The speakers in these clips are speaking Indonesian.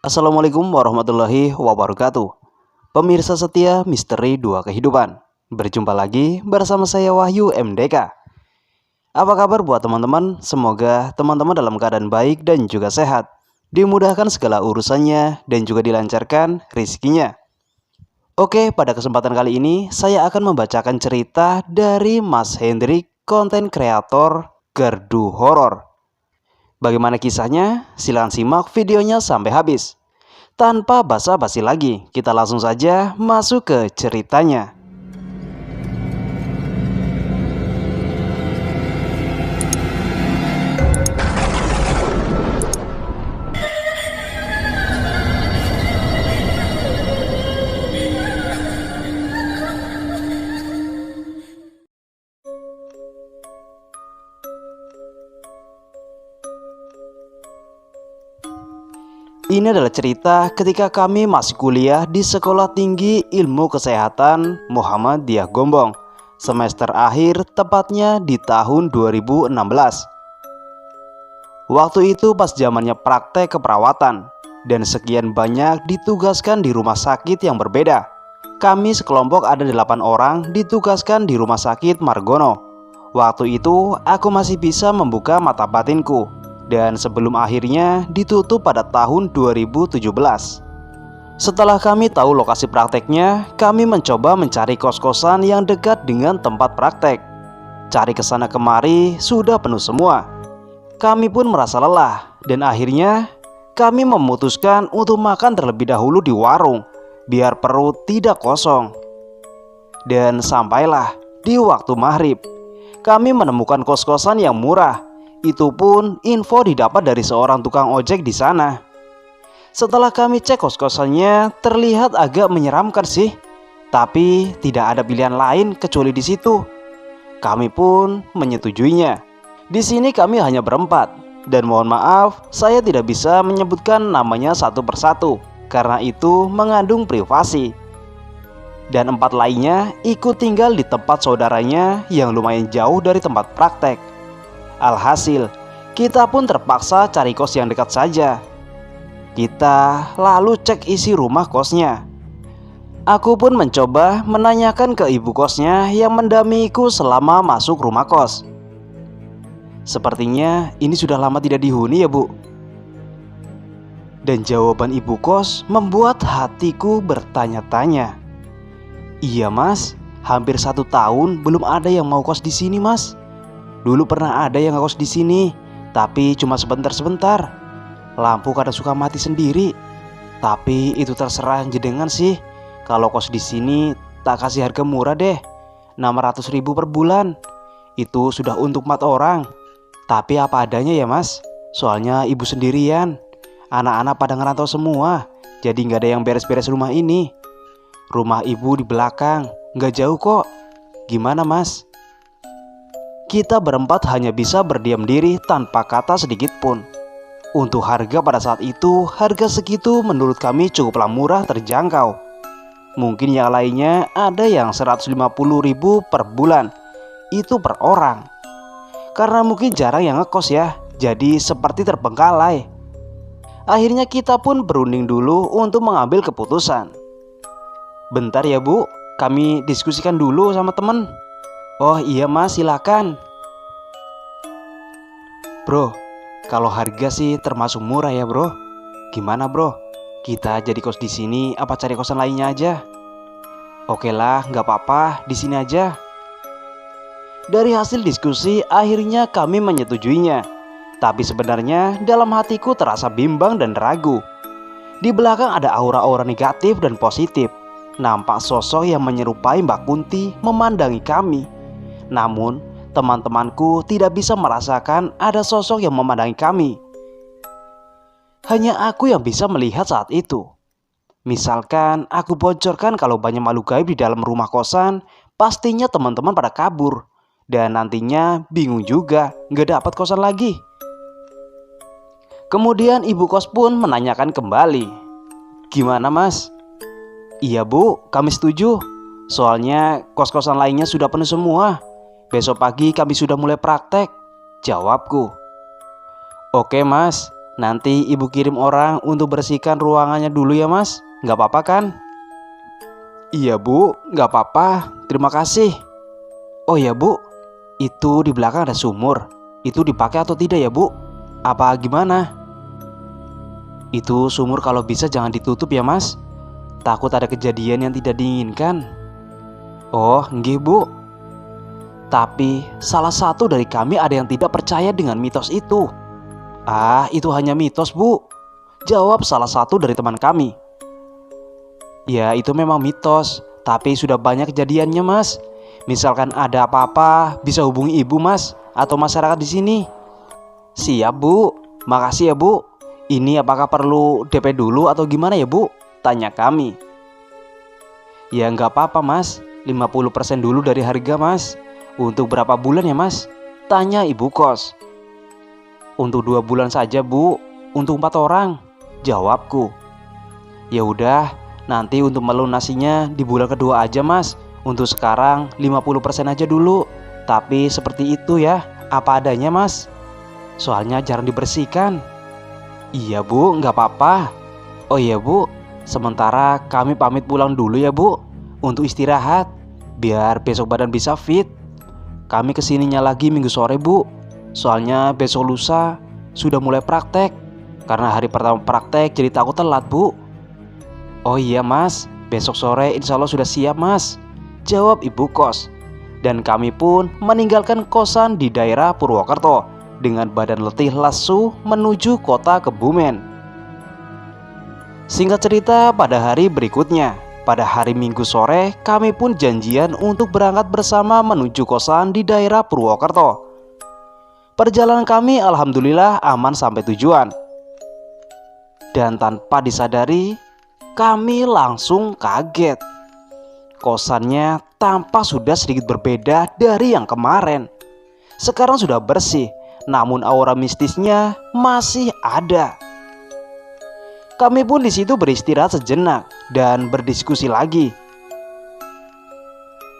Assalamualaikum warahmatullahi wabarakatuh. Pemirsa setia Misteri Dua Kehidupan. Berjumpa lagi bersama saya Wahyu MDK. Apa kabar buat teman-teman? Semoga teman-teman dalam keadaan baik dan juga sehat. Dimudahkan segala urusannya dan juga dilancarkan rezekinya. Oke, pada kesempatan kali ini saya akan membacakan cerita dari Mas Hendrik, konten kreator Gerdu Horor. Bagaimana kisahnya? Silahkan simak videonya sampai habis. Tanpa basa-basi lagi, kita langsung saja masuk ke ceritanya. Ini adalah cerita ketika kami masih kuliah di Sekolah Tinggi Ilmu Kesehatan Muhammadiyah Gombong, semester akhir tepatnya di tahun 2016. Waktu itu pas zamannya praktek keperawatan dan sekian banyak ditugaskan di rumah sakit yang berbeda. Kami sekelompok ada 8 orang ditugaskan di rumah sakit Margono. Waktu itu aku masih bisa membuka mata batinku. Dan sebelum akhirnya ditutup pada tahun 2017. Setelah kami tahu lokasi prakteknya, kami mencoba mencari kos-kosan yang dekat dengan tempat praktek. Cari kesana kemari sudah penuh semua. Kami pun merasa lelah dan akhirnya kami memutuskan untuk makan terlebih dahulu di warung biar perut tidak kosong. Dan sampailah di waktu maghrib, kami menemukan kos-kosan yang murah. Itu pun info didapat dari seorang tukang ojek di sana. Setelah kami cek kos-kosannya, terlihat agak menyeramkan sih. Tapi tidak ada pilihan lain kecuali di situ. Kami pun menyetujuinya. Di sini kami hanya berempat. Dan mohon maaf, saya tidak bisa menyebutkan namanya satu persatu karena itu mengandung privasi. Dan 4 lainnya ikut tinggal di tempat saudaranya yang lumayan jauh dari tempat praktek. Alhasil, kita pun terpaksa cari kos yang dekat saja. Kita lalu cek isi rumah kosnya. Aku pun mencoba menanyakan ke ibu kosnya yang mendampingiku selama masuk rumah kos. Sepertinya ini sudah lama tidak dihuni ya bu. Dan jawaban ibu kos membuat hatiku bertanya-tanya. Iya mas, hampir 1 tahun belum ada yang mau kos di sini mas. Dulu pernah ada yang ngekos di sini, tapi cuma sebentar-sebentar. Lampu kadang suka mati sendiri. Tapi itu terserah jenengan sih. Kalau kos di sini tak kasih harga murah deh, 600.000 per bulan. Itu sudah untuk 4 orang. Tapi apa adanya ya mas. Soalnya ibu sendirian. Anak-anak pada ngerantau semua. Jadi gak ada yang beres-beres rumah ini. Rumah ibu di belakang, gak jauh kok. Gimana mas? Kita berempat hanya bisa berdiam diri tanpa kata sedikit pun. Untuk harga pada saat itu, harga segitu menurut kami cukuplah murah terjangkau. Mungkin yang lainnya ada yang 150.000 per bulan. Itu per orang. Karena mungkin jarang yang ngekos ya, jadi seperti terbengkalai. Akhirnya kita pun berunding dulu untuk mengambil keputusan. Bentar ya bu, kami diskusikan dulu sama temen. Oh iya mas, silakan. Bro, kalau harga sih termasuk murah ya bro. Gimana bro? Kita jadi kos di sini apa cari kosan lainnya aja? Oke lah, nggak apa-apa, di sini aja. Dari hasil diskusi, akhirnya kami menyetujuinya. Tapi sebenarnya dalam hatiku terasa bimbang dan ragu. Di belakang ada aura-aura negatif dan positif. Nampak sosok yang menyerupai Mbak Kunti memandangi kami. Namun, teman-temanku tidak bisa merasakan ada sosok yang memandangi kami. Hanya aku yang bisa melihat saat itu. Misalkan aku bocorkan kalau banyak makhluk gaib di dalam rumah kosan, pastinya teman-teman pada kabur. Dan nantinya bingung juga, gak dapat kosan lagi. Kemudian ibu kos pun menanyakan kembali. Gimana mas? Iya bu, kami setuju. Soalnya kos-kosan lainnya sudah penuh semua. Besok pagi kami sudah mulai praktek, jawabku. Oke mas, Nanti ibu kirim orang untuk bersihkan ruangannya dulu ya mas. Nggak apa-apa kan? Iya bu, nggak apa-apa, terima kasih. Oh ya bu, itu di belakang ada sumur. Itu dipakai atau tidak ya bu? Apa gimana? Itu sumur kalau bisa jangan ditutup ya mas. Takut ada kejadian yang tidak diinginkan. Oh nggih bu. Tapi salah satu dari kami ada yang tidak percaya dengan mitos itu. Ah, itu hanya mitos bu, jawab salah satu dari teman kami. Ya itu memang mitos, tapi sudah banyak kejadiannya mas. Misalkan ada apa-apa bisa hubungi ibu mas atau masyarakat di sini. Siap bu, makasih ya bu. Ini apakah perlu DP dulu atau gimana ya bu? Tanya kami. Ya nggak apa-apa mas, 50% dulu dari harga mas. Untuk berapa bulan ya mas? Tanya ibu kos. Untuk 2 bulan saja bu, untuk 4 orang, jawabku. Ya udah, nanti untuk melunasinya di bulan kedua aja mas. Untuk sekarang 50% aja dulu. Tapi seperti itu ya, apa adanya mas. Soalnya jarang dibersihkan. Iya bu, nggak apa-apa. Oh iya bu, sementara kami pamit pulang dulu ya bu, untuk istirahat, biar besok badan bisa fit. Kami kesininya lagi minggu sore bu. Soalnya besok lusa sudah mulai praktek. Karena hari pertama praktek jadi takut telat bu. Oh iya mas, besok sore insya Allah sudah siap mas, jawab ibu kos. Dan kami pun meninggalkan kosan di daerah Purwokerto dengan badan letih lesu menuju kota Kebumen. Singkat cerita, pada hari berikutnya, pada hari Minggu sore, kami pun janjian untuk berangkat bersama menuju kosan di daerah Purwokerto. Perjalanan kami alhamdulillah aman sampai tujuan. Dan tanpa disadari, kami langsung kaget. Kosannya tampak sudah sedikit berbeda dari yang kemarin. Sekarang sudah bersih, namun aura mistisnya masih ada. Kami pun di situ beristirahat sejenak dan berdiskusi lagi.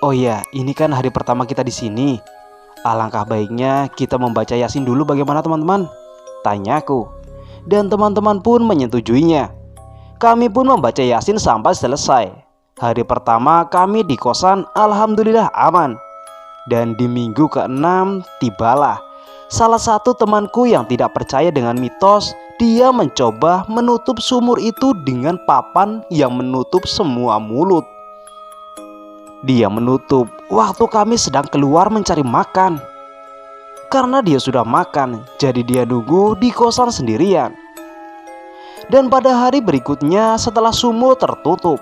Oh ya, ini kan hari pertama kita di sini. Alangkah baiknya kita membaca Yasin dulu, bagaimana teman-teman? Tanyaku. Dan teman-teman pun menyetujuinya. Kami pun membaca Yasin sampai selesai. Hari pertama kami di kosan alhamdulillah aman. Dan di minggu ke-6 tibalah salah satu temanku yang tidak percaya dengan mitos. Dia mencoba menutup sumur itu dengan papan yang menutup semua mulut. Dia menutup waktu kami sedang keluar mencari makan. Karena dia sudah makan, jadi dia nunggu di kosan sendirian. Dan pada hari berikutnya setelah sumur tertutup,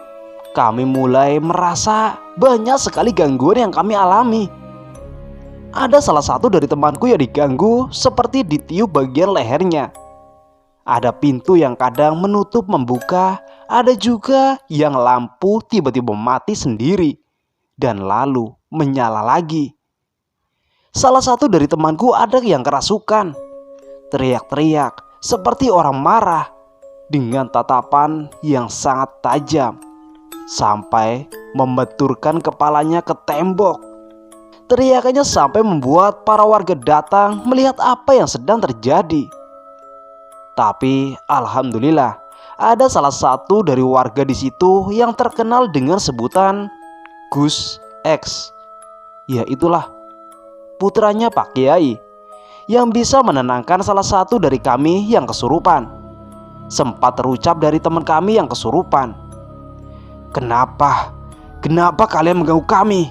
kami mulai merasa banyak sekali gangguan yang kami alami. Ada salah satu dari temanku yang diganggu seperti ditiup bagian lehernya. Ada pintu yang kadang menutup membuka, ada juga yang lampu tiba-tiba mati sendiri dan lalu menyala lagi. Salah satu dari temanku ada yang kerasukan, teriak-teriak seperti orang marah dengan tatapan yang sangat tajam sampai membenturkan kepalanya ke tembok. Teriakannya sampai membuat para warga datang melihat apa yang sedang terjadi. Tapi alhamdulillah ada salah satu dari warga di situ yang terkenal dengan sebutan Gus X. Ya itulah, putranya Pak Kiai, yang bisa menenangkan salah satu dari kami yang kesurupan. Sempat terucap dari teman kami yang kesurupan. Kenapa kalian mengganggu kami?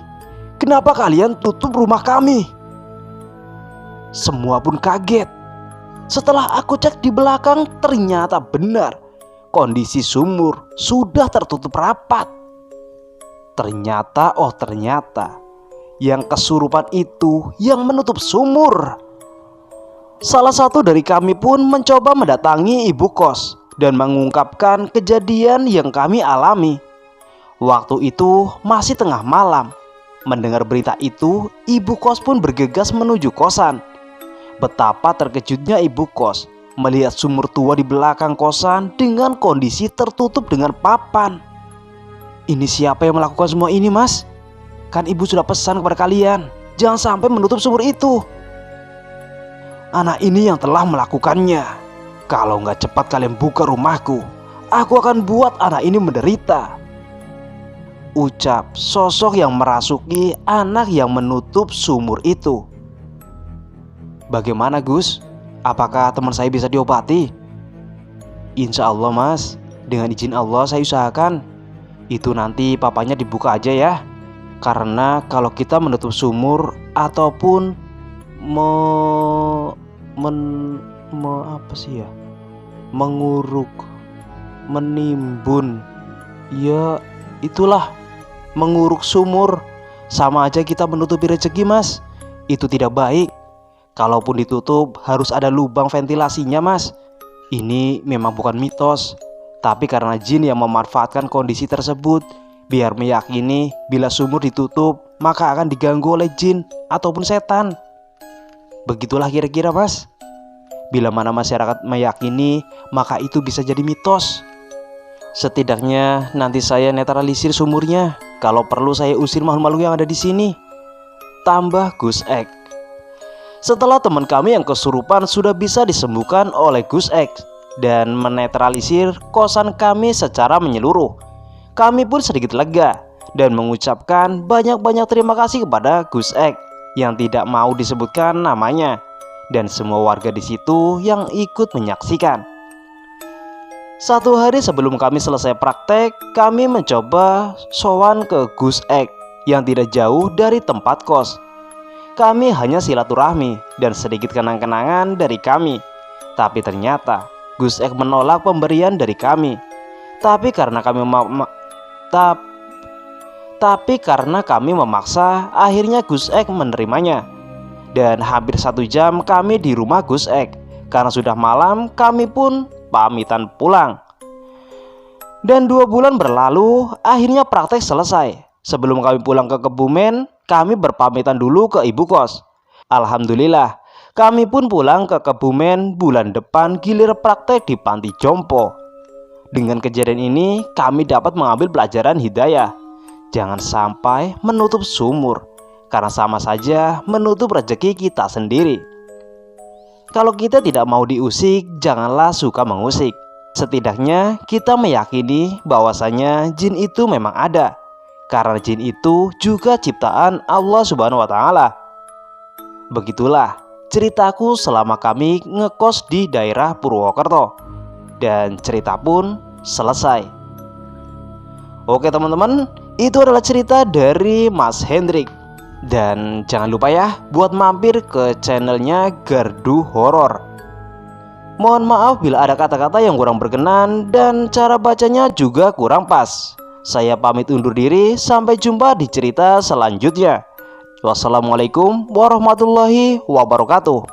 Kenapa kalian tutup rumah kami? Semua pun kaget. Setelah aku cek di belakang, ternyata benar kondisi sumur sudah tertutup rapat. Ternyata yang kesurupan itu yang menutup sumur. Salah satu dari kami pun mencoba mendatangi ibu kos dan mengungkapkan kejadian yang kami alami. Waktu itu masih tengah malam. Mendengar berita itu, ibu kos pun bergegas menuju kosan. Betapa terkejutnya ibu kos melihat sumur tua di belakang kosan dengan kondisi tertutup dengan papan. Ini siapa yang melakukan semua ini mas? Kan ibu sudah pesan kepada kalian, jangan sampai menutup sumur itu. Anak ini yang telah melakukannya. Kalau nggak cepat kalian buka rumahku, aku akan buat anak ini menderita. Ucap sosok yang merasuki anak yang menutup sumur itu. Bagaimana Gus? Apakah teman saya bisa diobati? Insya Allah Mas, dengan izin Allah saya usahakan. Itu nanti papanya dibuka aja ya. Karena kalau kita menutup sumur ataupun menguruk, menimbun, ya itulah, menguruk sumur, sama aja kita menutupi rezeki Mas. Itu tidak baik. Kalaupun ditutup harus ada lubang ventilasinya Mas. Ini memang bukan mitos, tapi karena jin yang memanfaatkan kondisi tersebut biar meyakini bila sumur ditutup maka akan diganggu oleh jin ataupun setan. Begitulah kira-kira Mas. Bila mana masyarakat meyakini maka itu bisa jadi mitos. Setidaknya nanti saya netralisir sumurnya. Kalau perlu saya usir makhluk-makhluk yang ada di sini. Tambah Gus Ek. Setelah teman kami yang kesurupan sudah bisa disembuhkan oleh Gus X dan menetralisir kosan kami secara menyeluruh, kami pun sedikit lega dan mengucapkan banyak-banyak terima kasih kepada Gus X yang tidak mau disebutkan namanya dan semua warga di situ yang ikut menyaksikan. Satu hari sebelum kami selesai praktek, kami mencoba sowan ke Gus X yang tidak jauh dari tempat kos. Kami hanya silaturahmi dan sedikit kenang-kenangan dari kami. Tapi ternyata Gus Ek menolak pemberian dari kami. Tapi karena kami memaksa, akhirnya Gus Ek menerimanya. Dan hampir 1 jam kami di rumah Gus Ek. Karena sudah malam, kami pun pamitan pulang. Dan 2 bulan berlalu, akhirnya praktek selesai. Sebelum kami pulang ke Kebumen, kami berpamitan dulu ke ibu kos. Alhamdulillah, kami pun pulang ke Kebumen bulan depan gilir praktek di panti jompo. Dengan kejadian ini, kami dapat mengambil pelajaran hidayah. Jangan sampai menutup sumur, karena sama saja menutup rezeki kita sendiri. Kalau kita tidak mau diusik, janganlah suka mengusik. Setidaknya kita meyakini bahwasanya jin itu memang ada. Karena jin itu juga ciptaan Allah Subhanahu wa Ta'ala. Begitulah ceritaku selama kami ngekos di daerah Purwokerto. Dan cerita pun selesai. Oke teman-teman, itu adalah cerita dari Mas Hendrik. Dan jangan lupa ya buat mampir ke channelnya Gardu Horor. Mohon maaf bila ada kata-kata yang kurang berkenan dan cara bacanya juga kurang pas. Saya pamit undur diri, sampai jumpa di cerita selanjutnya. Wassalamualaikum warahmatullahi wabarakatuh.